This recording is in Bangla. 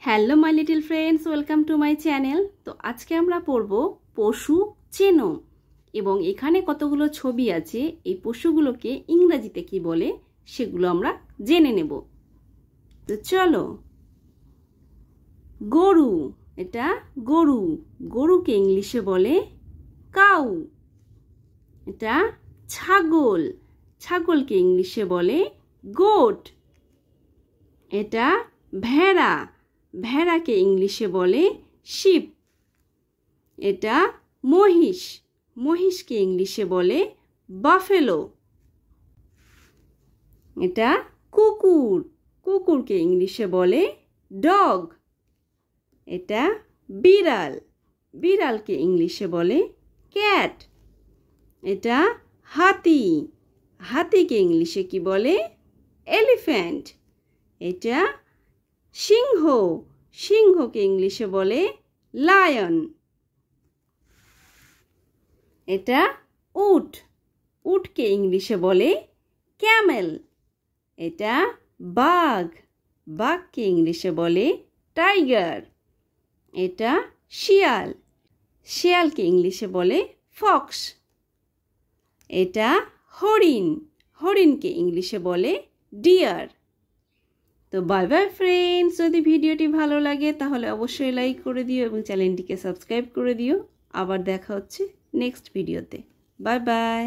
Hello my little friends, welcome to my channel. তো আজকে আমরা পড়ব পশু চেনো, এবং এখানে কতগুলো ছবি আছে। এই পশুগুলোকে ইংরেজিতে কি বলে সেগুলো আমরা জেনে নেব। তো চলো। গরু, এটা গরু, গরুকে ইংলিশে বলে কাউ। এটা ছাগল, ছাগলকে ইংলিশে বলে গোট। এটা ভেড়া, ভেড়াকে ইংলিশে বলে শিপ। এটা মহিষ, মহিষকে ইংলিশে বলে বাফেলো। এটা কুকুর, কুকুরকে ইংলিশে বলে ডগ। এটা বিড়াল, বিড়ালকে ইংলিশে বলে ক্যাট। এটা হাতি, হাতিকে ইংলিশে কি বলে এলিফ্যান্ট। এটা সিংহ, সিংহকে ইংলিশে বলে লায়ন। এটা উট, উটকে ইংলিশে বলে ক্যামেল। এটা বাঘ, বাঘকে ইংলিশে বলে টাইগার। এটা শিয়াল, শিয়ালকে ইংলিশে বলে ফক্স। এটা হরিণ, হরিণকে ইংলিশে বলে ডিয়ার। তো বাই বাই ফ্রেন্ডস, যদি ভিডিওটি ভালো লাগে তাহলে অবশ্যই লাইক করে দিও এবং চ্যানেলটিকে সাবস্ক্রাইব করে দিও। আবার দেখা হচ্ছে নেক্সট ভিডিওতে। Bye bye.